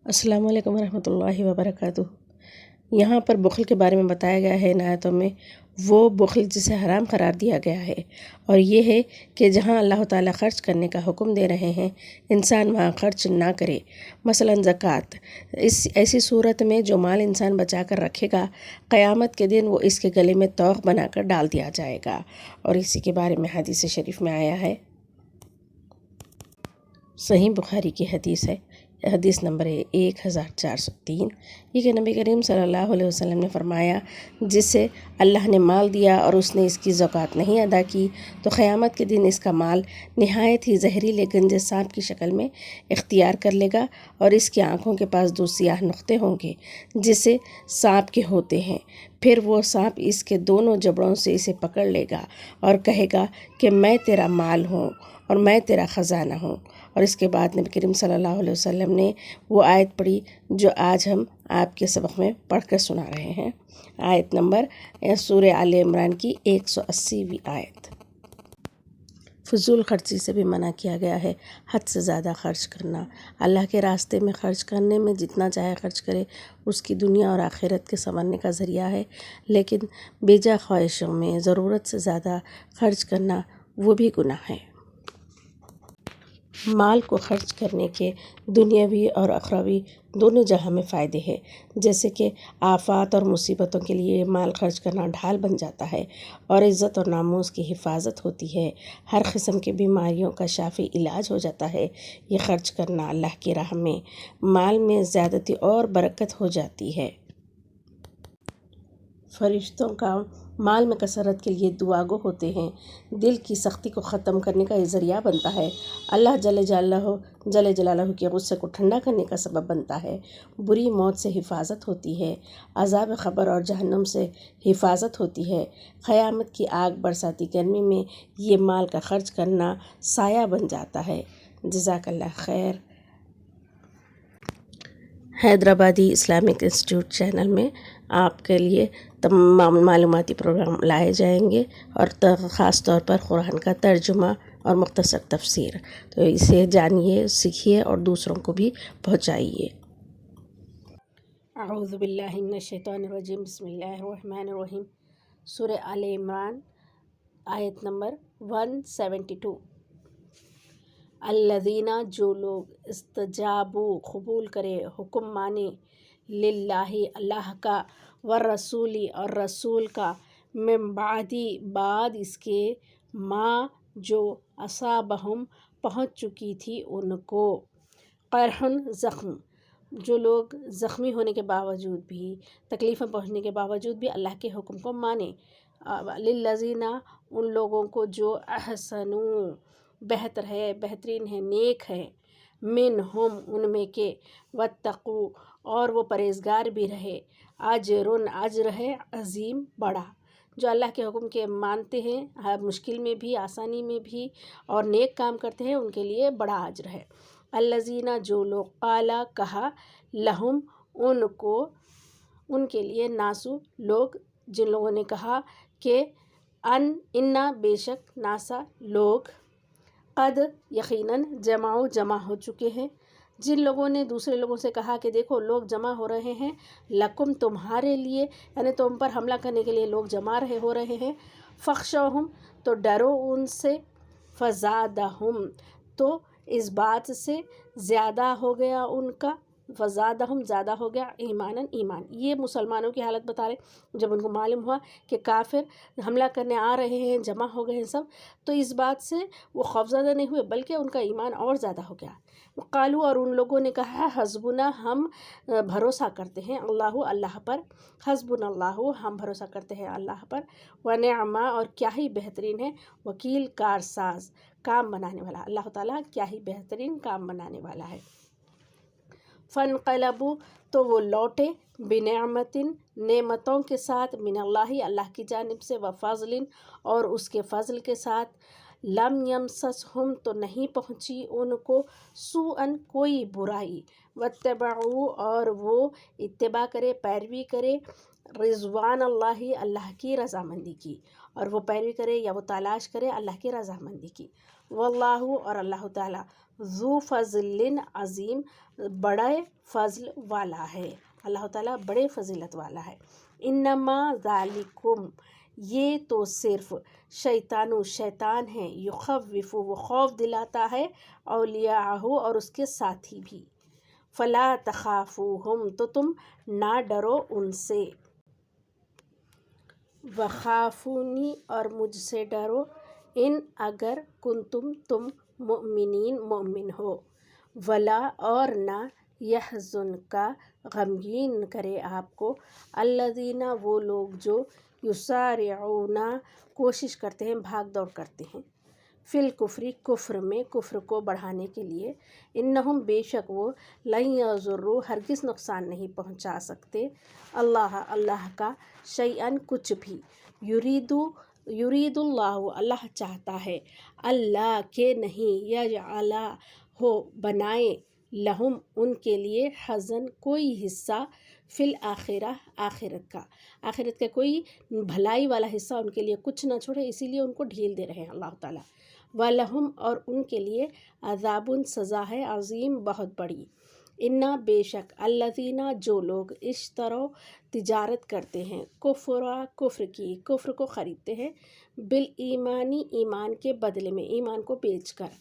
السلام علیکم ورحمۃ اللہ وبرکاتہ۔ یہاں پر بخل کے بارے میں بتایا گیا ہے ان آیتوں میں، وہ بخل جسے حرام قرار دیا گیا ہے، اور یہ ہے کہ جہاں اللہ تعالیٰ خرچ کرنے کا حکم دے رہے ہیں انسان وہاں خرچ نہ کرے۔ مثلا زکوٰۃ، ایسی صورت میں جو مال انسان بچا کر رکھے گا قیامت کے دن وہ اس کے گلے میں طوق بنا کر ڈال دیا جائے گا، اور اسی کے بارے میں حدیث شریف میں آیا ہے، صحیح بخاری کی حدیث ہے، حدیث نمبر ہے 1403۔ یہ کہ نبی کریم صلی اللہ علیہ وسلم نے فرمایا، جس سے اللہ نے مال دیا اور اس نے اس کی زکوٰۃ نہیں ادا کی تو قیامت کے دن اس کا مال نہایت ہی زہریلے گنجے سانپ کی شکل میں اختیار کر لے گا، اور اس کی آنکھوں کے پاس دو سیاہ نقطے ہوں گے جسے سانپ کے ہوتے ہیں۔ پھر وہ سانپ اس کے دونوں جبڑوں سے اسے پکڑ لے گا اور کہے گا کہ میں تیرا مال ہوں اور میں تیرا خزانہ ہوں۔ اور اس کے بعد نبی کریم صلی اللہ علیہ وسلم نے وہ آیت پڑھی جو آج ہم آپ کے سبق میں پڑھ کر سنا رہے ہیں، آیت نمبر سورہ آل عمران کی 180ویں آیت۔ فضول خرچی سے بھی منع کیا گیا ہے، حد سے زیادہ خرچ کرنا۔ اللہ کے راستے میں خرچ کرنے میں جتنا چاہے خرچ کرے، اس کی دنیا اور آخرت کے سنورنے کا ذریعہ ہے، لیکن بیجا خواہشوں میں ضرورت سے زیادہ خرچ کرنا وہ بھی گناہ ہے۔ مال کو خرچ کرنے کے دنیاوی اور اخروی دونوں جہاں میں فائدے ہیں، جیسے کہ آفات اور مصیبتوں کے لیے مال خرچ کرنا ڈھال بن جاتا ہے، اور عزت اور ناموس کی حفاظت ہوتی ہے، ہر قسم کی بیماریوں کا شافی علاج ہو جاتا ہے۔ یہ خرچ کرنا اللہ کی راہ میں مال میں زیادتی اور برکت ہو جاتی ہے۔ فرشتوں کا مال میں کثرت کے لیے دعا گو ہوتے ہیں، دل کی سختی کو ختم کرنے کا یہ ذریعہ بنتا ہے، اللہ جل جلالہ کے غصے کو ٹھنڈا کرنے کا سبب بنتا ہے، بری موت سے حفاظت ہوتی ہے، عذاب قبر اور جہنم سے حفاظت ہوتی ہے، قیامت کی آگ برساتی گرمی میں یہ مال کا خرچ کرنا سایہ بن جاتا ہے۔ جزاک اللہ خیر۔ حیدرآبادی اسلامک انسٹیٹیوٹ چینل میں آپ کے لیے تمام معلوماتی پروگرام لائے جائیں گے، اور خاص طور پر قرآن کا ترجمہ اور مختصر تفسیر، تو اسے جانیے، سیکھیے اور دوسروں کو بھی پہنچائیے۔ اعوذ باللہ من الشیطان الرجیم، بسم اللہ الرحمن الرحیم۔ سورہ آل عمران، آیت نمبر 172۔ الذین، جو لوگ استجابوا، قبول کرے، حکم مانے، للہ، اللہ کا، والرسول، اور رسول کا، من بعد، بعد اس کے، ما، جو، اصابہم، پہنچ چکی تھی ان کو، قرح، زخم، جو لوگ زخمی ہونے کے باوجود بھی، تکلیفیں پہنچنے کے باوجود بھی اللہ کے حکم کو مانے، للذین، ان لوگوں کو جو، احسنوا، بہتر ہے، بہترین ہے، نیک ہے، منہم، ان میں کے، واتقوا، اور وہ پرہیزگار بھی رہے، اجر، اجر ہے عظیم، بڑا، جو اللہ کے حکم کے مانتے ہیں، ہر مشکل میں بھی، آسانی میں بھی، اور نیک کام کرتے ہیں، ان کے لیے بڑا اجر ہے۔ الذین، جو لوگ، قال، کہا، لہم، ان کو، ان کے لیے، ناسو، لوگ، جن لوگوں نے کہا کہ، انا، بے شک، ناسا، لوگ، قد، یقیناً، جمعوا، جمع ہو چکے ہیں، جن لوگوں نے دوسرے لوگوں سے کہا کہ دیکھو لوگ جمع ہو رہے ہیں، لکم، تمہارے لیے، یعنی تم پر حملہ کرنے کے لیے لوگ جمع ہو رہے ہیں، فخشوہم، تو ڈرو ان سے، فزادہم، تو اس بات سے زیادہ ہو گیا ان کا، فزادہم، زیادہ ہو گیا، ایمانا، ایمان۔ یہ مسلمانوں کی حالت بتا رہے، جب ان کو معلوم ہوا کہ کافر حملہ کرنے آ رہے ہیں، جمع ہو گئے ہیں سب، تو اس بات سے وہ خوفزدہ نہیں ہوئے بلکہ ان کا ایمان اور زیادہ ہو گیا۔ قالوا، اور ان لوگوں نے کہا، حسبنا، ہم بھروسہ کرتے ہیں، اللہ، اللہ پر، حسبنا اللہ، ہم بھروسہ کرتے ہیں اللہ پر، ونعم، اور کیا ہی بہترین ہے، وکیل، کارساز، کام بنانے والا، اللہ تعالیٰ کیا ہی بہترین کام بنانے والا ہے۔ فانقلبوا، تو وہ لوٹے، بنعمت، نعمتوں کے ساتھ، من اللہ، اللہ کی جانب سے، وفضل، اور اس کے فضل کے ساتھ، لم یمسسہم، تو نہیں پہنچی ان کو، سوء، کوئی برائی، واتبعوا، اور وہ اتباع کرے، پیروی کرے، رضوان اللہ، اللہ کی رضامندی کی، اور وہ پیروی کرے یا وہ تلاش کرے اللہ کی رضامندی کی، واللہ، اور اللہ تعالیٰ، ذو فضل عظیم، بڑے فضل والا ہے، اللہ تعالیٰ بڑے فضیلت والا ہے۔ انما ذالکم، یہ تو صرف شیطان ہے، یخوف، وہ خوف دلاتا ہے، اولیاءہ، اور اس کے ساتھی بھی۔ فلا تخافوہم، تو تم نہ ڈرو ان سے، وخافونی، اور مجھ سے ڈرو، ان اگر کنتم، تم مؤمنین، مومن ہو۔ ولا، اور نہ یحزنک، غمگین کرے آپ کو، الذین، وہ لوگ جو یسارعون، کوشش کرتے ہیں، بھاگ دوڑ کرتے ہیں، فی الکفر، کفر میں، کفر کو بڑھانے کے لیے، انہم، بے شک وہ، لن یضروا، ہرگز نقصان نہیں پہنچا سکتے، اللہ کا، شیئن، کچھ بھی، یرید اللہ، اللہ چاہتا ہے، اللہ کہ نہیں، یجعل، ہو، بنائے، لہم، ان کے لیے، حظاً، کوئی حصہ، فی الآخرہ، آخرت کا کوئی بھلائی والا حصہ ان کے لیے کچھ نہ چھوڑے، اسی لیے ان کو ڈھیل دے رہے ہیں اللہ تعالیٰ۔ وَلَہُمْ، اور ان کے لیے، عذاب، سزا ہے، عظیم، بہت بڑی۔ انا، بے شک، الذین، جو لوگ، اشتروا، تجارت کرتے ہیں، کفر کی، کفر کو خریدتے ہیں، بالایمانی، ایمان کے بدلے میں، ایمان کو بیچ کر،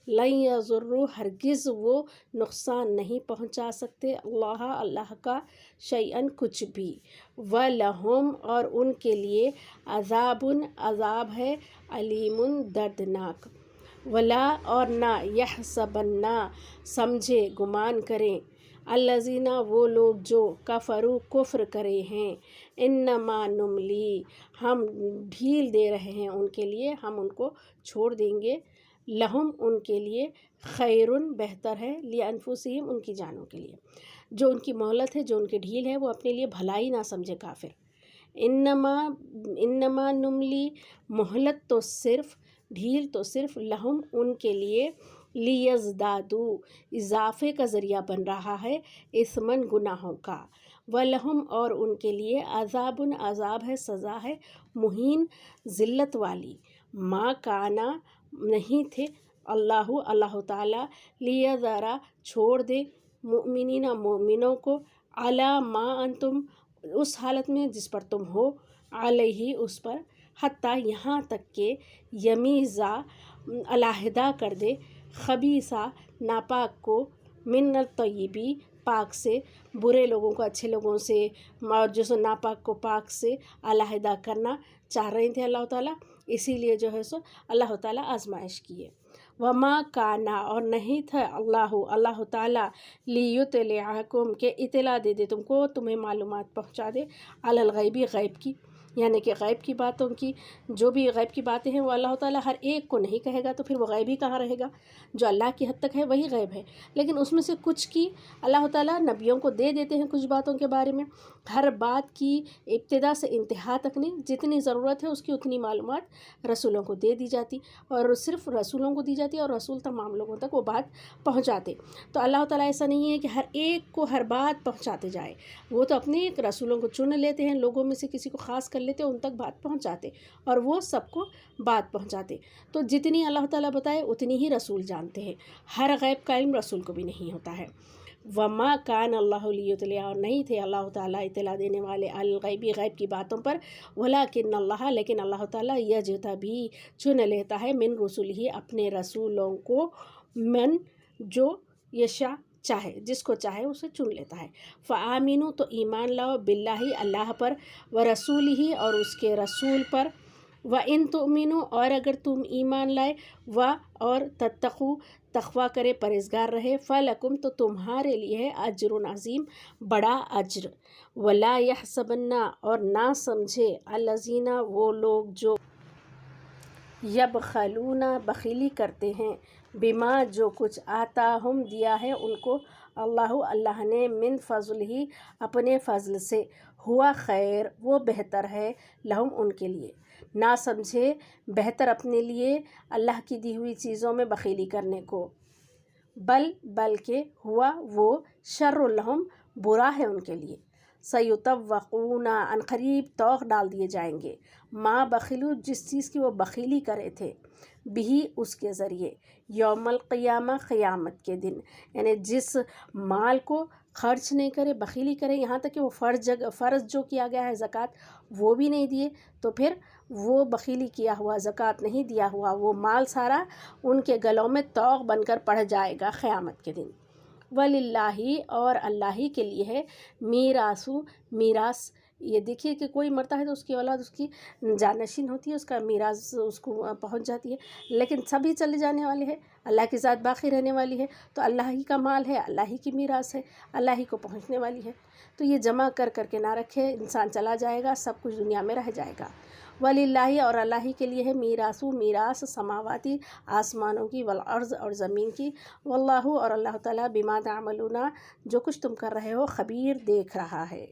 لن یضروا، ہرگز وہ نقصان نہیں پہنچا سکتے، اللہ کا، شیئن، کچھ بھی، وَلَہُمْ، اور ان کے لیے، عذاب، عذاب ہے، علیم، دردناک۔ ولا، اور نہ، یحسبن، سمجھے، گمان کریں، الذین، وہ لوگ جو، کفروا، کفر کرے ہیں، انما نملی، ہم ڈھیل دے رہے ہیں ان کے لیے، ہم ان کو چھوڑ دیں گے، لہم، ان کے لیے، خیر، بہتر ہے، لانفسہم، ان کی جانوں کے لیے، جو ان کی مہلت ہے، جو ان کی ڈھیل ہے، وہ اپنے لیے بھلائی نہ سمجھے کافر۔ انما نملی، مہلت تو صرف، ڈھیل تو صرف، لہم، ان کے لیے، لیزدادوا، اضافے کا ذریعہ بن رہا ہے، اثماً، گناہوں کا، وَلَہُمْ، اور ان کے لیے، عذاب، عذاب ہے، سزا ہے، مہین، ذلت والی، ما کانا، نہیں تھے، اللہ تعالیٰ، لیذرا، چھوڑ دے، مؤمنین، مومنوں کو، علی ما انتم، اس حالت میں جس پر تم ہو، علیہ، اس پر، حتیٰ، یہاں تک کہ، یمیزا، علیحدہ کر دے، خبیثہ، ناپاک کو، من الطیبی، پاک سے، برے لوگوں کو اچھے لوگوں سے، اور جو سو ناپاک کو پاک سے علیحدہ کرنا چاہ رہے تھے اللہ تعالیٰ، اسی لیے جو ہے سو اللہ تعالیٰ آزمائش کیے۔ وما کانا، اور نہیں تھا، اللہ تعالیٰ، لیطلعکم، کہ اطلاع دے دے تم کو، تمہیں معلومات پہنچا دے، علی الغیب، غیب کی، یعنی کہ غیب کی باتوں کی، جو بھی غیب کی باتیں ہیں وہ اللہ تعالیٰ ہر ایک کو نہیں کہے گا، تو پھر وہ غیب ہی کہاں رہے گا، جو اللہ کی حد تک ہے وہی غیب ہے، لیکن اس میں سے کچھ کی اللہ تعالیٰ نبیوں کو دے دیتے ہیں کچھ باتوں کے بارے میں، ہر بات کی ابتدا سے انتہا تک نہیں، جتنی ضرورت ہے اس کی اتنی معلومات رسولوں کو دے دی جاتی، اور صرف رسولوں کو دی جاتی، اور رسول تمام لوگوں تک وہ بات پہنچاتے۔ تو اللہ تعالیٰ ایسا نہیں ہے کہ ہر ایک کو ہر بات پہنچاتے جائے، وہ تو اپنے رسولوں کو چن لیتے ہیں، لوگوں میں سے کسی کو خاص کر لیتے، ان تک بات پہنچاتے، اور وہ سب کو بات پہنچاتے۔ تو جتنی اللہ تعالیٰ بتائے اتنی ہی رسول جانتے ہیں، ہر غیب کا علم رسول کو بھی نہیں ہوتا ہے۔ وما کان اللہ لیطلع، اور نہیں تھے اللہ تعالیٰ اطلاع دینے والے، الغیب، غیب کی باتوں پر، ولکن اللہ، لیکن اللہ تعالیٰ، یجتبی، چن لیتا ہے، من رسلہ، اپنے رسولوں کو، من، جو، یشاء، چاہے، جس کو چاہے اسے چن لیتا ہے۔ فآمنوا، تو ایمان لاؤ، باللہ، اللہ پر، ورسولہ، اور اس کے رسول پر، وَإِن تُؤْمِنُوا، اور اگر تم ایمان لائے، اور تتقوا، تقویٰ کرے، پرہیزگار رہے، فَلَکُمْ، تو تمہارے لیے ہے، اجر عظیم، بڑا اجر۔ وَلَا يَحْسَبَنَّ، اور نہ سمجھے، الذین، وہ لوگ جو، یبخلون، بخیلی کرتے ہیں، بما، جو کچھ، آتاہم، دیا ہے ان کو، اللہ نے، من فضلہ، اپنے فضل سے، ہوا خیر، وہ بہتر ہے، لہم، ان کے لیے، نہ سمجھے بہتر اپنے لیے اللہ کی دی ہوئی چیزوں میں بخیلی کرنے کو، بلکہ ہوا، وہ، شر لہم، برا ہے ان کے لیے، سیطوقون عنقریب طوق ڈال دیے جائیں گے، ما بخلو جس چیز کی وہ بخیلی کرے تھے، بھی اس کے ذریعے، یوم القیامہ قیامت کے دن، یعنی جس مال کو خرچ نہیں کرے، بخیلی کرے، یہاں تک کہ وہ فرض جو کیا گیا ہے زکوٰۃ وہ بھی نہیں دیے، تو پھر وہ بخیلی کیا ہوا، زکوٰۃ نہیں دیا ہوا وہ مال سارا ان کے گلوں میں طوق بن کر پڑ جائے گا قیامت کے دن۔ وَلِلَّهِ اور اللہ ہی کے لیے ہے، میراث، یہ دیکھیے کہ کوئی مرتا ہے تو اس کی اولاد اس کی جانشین ہوتی ہے، اس کا میراث اس کو پہنچ جاتی ہے، لیکن سبھی چلے جانے والے ہیں، اللہ کی ذات باقی رہنے والی ہے، تو اللہ ہی کا مال ہے، اللہ ہی کی میراث ہے، اللہ ہی کو پہنچنے والی ہے، تو یہ جمع کر کے نہ رکھے، انسان چلا جائے گا، سب کچھ دنیا میں رہ جائے گا۔ وَلِلَّهِ اور اللہ ہی کے لیے ہے، میراث سماواتی آسمانوں کی، والارض اور زمین کی، واللہ اور اللہ تعالیٰ بما تعملون جو کچھ تم کر رہے ہو خبیر دیکھ رہا ہے۔